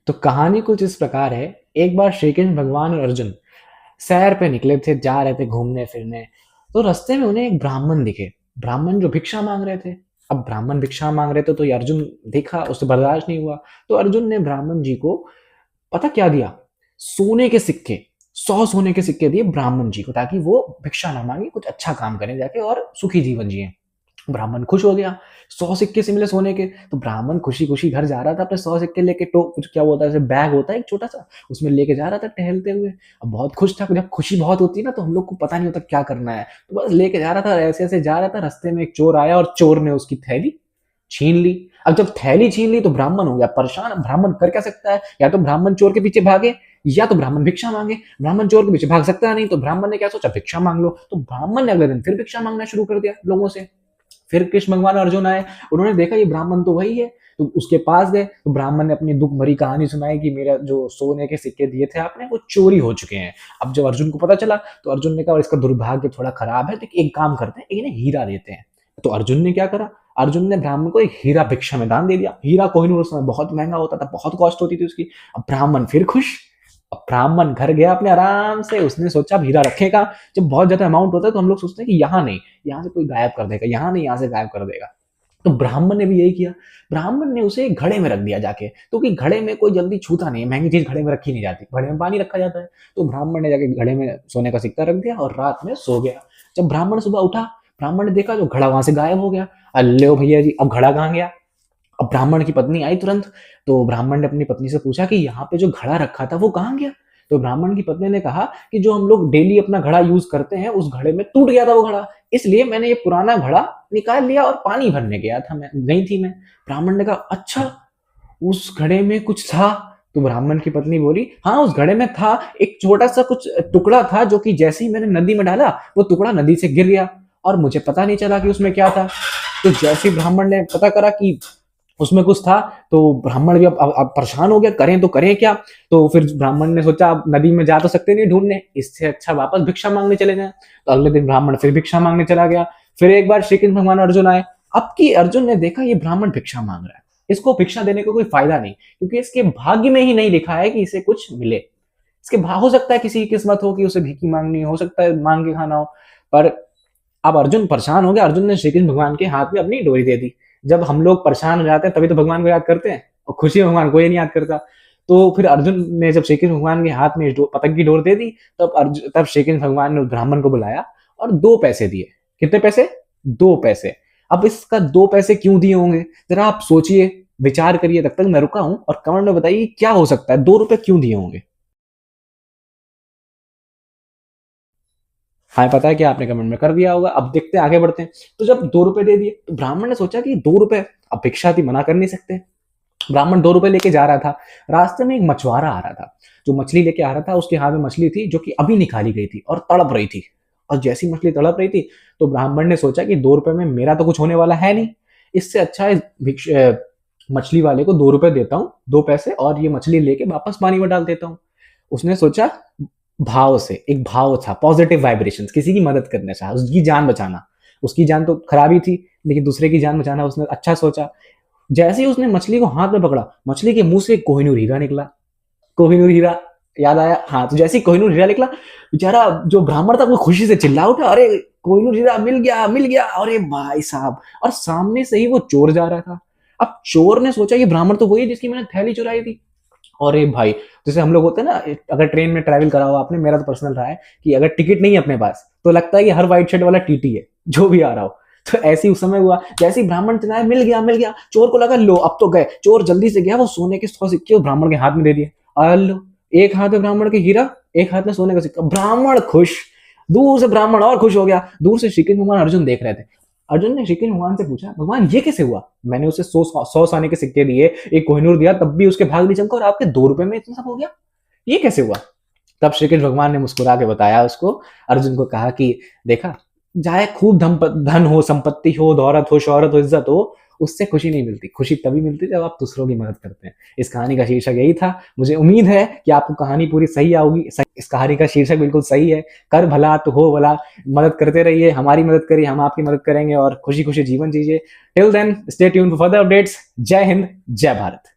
तो कहानी कुछ इस प्रकार है। एक बार श्री कृष्ण भगवान और अर्जुन सैर पे निकले थे, जा रहे थे घूमने फिरने। तो रास्ते में उन्हें एक ब्राह्मण दिखे, ब्राह्मण जो भिक्षा मांग रहे थे। अब ब्राह्मण भिक्षा मांग रहे थे तो ये अर्जुन देखा, उससे बर्दाश्त नहीं हुआ। तो अर्जुन ने ब्राह्मण जी को पता क्या दिया, सोने के सिक्के, 100 सोने के सिक्के दिए ब्राह्मण जी को, ताकि वो भिक्षा ना मांगे, कुछ अच्छा काम करें जाके और सुखी जीवन जिए। ब्राह्मण खुश हो गया, 100 सिक्के से मिले सोने के। तो ब्राह्मण खुशी खुशी घर जा रहा था, अपने 100 सिक्के लेके, तो कुछ क्या होता है, जैसे बैग होता है एक छोटा सा, उसमें लेके जा रहा था टहलते हुए। अब बहुत खुश था, जब खुशी बहुत होती है ना तो हम लोग को पता नहीं होता क्या करना है, तो बस लेके जा रहा था, ऐसे ऐसे जा रहा था। रास्ते में एक चोर आया और चोर ने उसकी थैली छीन ली। अब जब थैली छीन ली तो ब्राह्मण हो गया परेशान। अब ब्राह्मण कर क्या सकता है, या तो ब्राह्मण चोर के पीछे भागे, या तो ब्राह्मण भिक्षा मांगे। ब्राह्मण चोर के पीछे भाग सकता है नहीं, तो ब्राह्मण ने क्या सोचा, भिक्षा मांग लो। तो ब्राह्मण ने अगले दिन फिर भिक्षा मांगना शुरू कर दिया लोगों से। फिर कृष्ण भगवान अर्जुन आए, उन्होंने देखा ये ब्राह्मण तो वही है, तो उसके पास गए। तो ब्राह्मण ने अपनी दुख भरी कहानी सुनाई कि मेरा जो सोने के सिक्के दिए थे आपने, वो चोरी हो चुके हैं। अब जब अर्जुन को पता चला तो अर्जुन ने कहा इसका दुर्भाग्य थोड़ा खराब है, तो एक काम करते हैं, इन्हें हीरा देते हैं। तो अर्जुन ने क्या करा, अर्जुन ने ब्राह्मण को एक हीरा भिक्षा में दान दे दिया। हीरा कोहिनूर उस समय बहुत महंगा होता था, बहुत कॉस्ट होती थी उसकी। अब ब्राह्मण फिर खुश। अब ब्राह्मण घर गया अपने आराम से, उसने सोचा अब हीरा रखेगा। जब बहुत ज्यादा अमाउंट होता है तो हम लोग सोचते हैं कि यहाँ नहीं, यहाँ से कोई गायब कर देगा, यहाँ नहीं, यहाँ से गायब कर देगा। तो ब्राह्मण ने भी यही किया। ब्राह्मण ने उसे घड़े में रख दिया जाके, क्योंकि घड़े में कोई जल्दी छूता नहीं है, महंगी चीज घड़े में रखी नहीं जाती, घड़े में पानी रखा जाता है। तो ब्राह्मण ने जाके घड़े में सोने का सिक्का रख दिया और रात में सो गया। जब ब्राह्मण सुबह उठा, ब्राह्मण ने देखा जो घड़ा वहां से गायब हो गया। अल्ले भैया जी, अब घड़ा कहाँ गया। अब ब्राह्मण की पत्नी आई तुरंत। तो ब्राह्मण ने अपनी पत्नी से पूछा कि यहाँ पे जो घड़ा रखा था वो कहाँ गया। तो ब्राह्मण की पत्नी ने कहा कि जो हम लोग डेली अपना घड़ा यूज करते हैं, उस घड़े में टूट गया था वो घड़ा, इसलिए मैंने ये पुराना घड़ा निकाल लिया और पानी भरने गई थी मैं। ब्राह्मण ने कहा अच्छा, उस घड़े में कुछ था। तो ब्राह्मण की पत्नी बोली हाँ, उस घड़े में था, एक छोटा सा कुछ टुकड़ा था, जो कि जैसे ही मैंने नदी में डाला वो टुकड़ा नदी से गिर गया और मुझे पता नहीं चला कि उसमें क्या था। तो जैसे ही ब्राह्मण ने पता करा कि उसमें कुछ था, तो ब्राह्मण भी अब परेशान हो गया, करें तो करें क्या। तो फिर ब्राह्मण ने सोचा अब नदी में जा तो सकते नहीं ढूंढने, इससे अच्छा वापस भिक्षा मांगने चले जाएं। तो अगले दिन ब्राह्मण फिर भिक्षा मांगने चला गया। फिर एक बार श्री कृष्ण भगवान अर्जुन आए। अब की अर्जुन ने देखा ये ब्राह्मण भिक्षा मांग रहा है, इसको भिक्षा देने का कोई फायदा नहीं, क्योंकि इसके भाग्य में ही नहीं लिखा है कि इसे कुछ मिले। इसके भाग हो सकता है किसी की किस्मत हो कि उसे भीखी मांगनी हो, सकता है मांग के खाना हो। पर अब अर्जुन परेशान हो गया, अर्जुन ने श्री कृष्ण भगवान के हाथ में अपनी डोरी दे दी। जब हम लोग परेशान हो जाते हैं तभी तो भगवान को याद करते हैं, और खुशी में भगवान को ये नहीं याद करता। तो फिर अर्जुन ने जब श्री कृष्ण भगवान के हाथ में पतंग की डोर दे दी, तब श्री कृष्ण भगवान ने उस ब्राह्मण को बुलाया और 2 पैसे दिए। कितने पैसे, 2 पैसे। अब इसका 2 पैसे क्यों दिए होंगे, जरा आप सोचिए, विचार करिए। तब तक मैं रुका हूं और कमेंट में बताइए क्या हो सकता है, 2 रुपए क्यों दिए होंगे। हाँ, पता है क्या, आपने कमेंट में कर दिया होगा। अब देखते हैं, आगे बढ़ते हैं। तो जब 2 रुपए दे दिए तो ब्राह्मण ने सोचा कि 2 रुपए, अब भिक्षा थी, मना कर नहीं सकते। ब्राह्मण 2 रुपए लेके जा रहा था। रास्ते में एक मछुआरा आ रहा था, जो मछली लेके आ रहा था। उसके हाथ में मछली थी जो कि अभी निकाली गई थी और तड़प रही थी। और जैसी मछली तड़प रही थी तो ब्राह्मण ने सोचा कि 2 रुपए में मेरा तो कुछ होने वाला है नहीं, इससे अच्छा है मछली वाले को 2 रुपए देता हूँ, 2 पैसे, और ये मछली लेके वापस पानी में डाल देता हूँ। उसने सोचा, भाव से, एक भाव था, पॉजिटिव वाइब्रेशन, किसी की मदद करना चाहा, उसकी जान बचाना। उसकी जान तो खराबी थी, लेकिन दूसरे की जान बचाना उसने अच्छा सोचा। जैसे ही उसने मछली को हाथ में पकड़ा, मछली के मुंह से कोहिनूर हीरा निकला। कोहिनूर हीरा, याद आया। हाँ, तो जैसे ही कोहिनूर हीरा निकला, बेचारा जो ब्राह्मण था वो खुशी से चिल्ला उठा, अरे कोहिनूर हीरा मिल गया, मिल गया, अरे भाई साहब। और सामने से ही वो चोर जा रहा था। अब चोर ने सोचा ये ब्राह्मण तो वही है जिसकी मैंने थैली चुराई थी। और एक भाई, जैसे हम लोग होते हैं ना, अगर ट्रेन में ट्रैवल करा हो आपने, मेरा तो पर्सनल रहा है कि अगर टिकट नहीं है अपने पास तो लगता है कि हर व्हाइट शर्ट वाला टीटी है जो भी आ रहा हो। तो ऐसे ही उस समय हुआ, जैसे ही ब्राह्मण चिल्लाया मिल गया, मिल गया, चोर को लगा लो अब तो गए। चोर जल्दी से गया, वो सोने के 100 सिक्के ब्राह्मण के हाथ में दे दिए। लो, एक हाथ में ब्राह्मण के हीरा, एक हाथ में सोने का सिक्का। ब्राह्मण खुश, दूर से ब्राह्मण और खुश हो गया। दूर से श्री कृष्ण भगवान अर्जुन देख रहे थे। अर्जुन ने श्री कृष्ण भगवान से पूछा, भगवान ये कैसे हुआ, मैंने उसे 100 सोने के सिक्के दिए, एक कोहिनूर दिया, तब भी उसके भाग नहीं चमका, और आपके 2 रुपए में इतना सब हो गया, ये कैसे हुआ। तब श्री कृष्ण भगवान ने मुस्कुरा के बताया उसको, अर्जुन को कहा कि देखा, चाहे खूब धन हो, संपत्ति हो, दौलत हो, शोहरत हो, इज्जत हो, उससे खुशी नहीं मिलती। खुशी तभी मिलती जब आप दूसरों की मदद करते हैं। इस कहानी का शीर्षक यही था। मुझे उम्मीद है कि आपको कहानी पूरी सही आओगी। इस कहानी का शीर्षक बिल्कुल सही है, कर भला तो हो भला। मदद करते रहिए, हमारी मदद करिए, हम आपकी मदद करेंगे, और खुशी खुशी जीवन जीजिए। Till then, stay tuned for further updates. जय हिंद, जय भारत।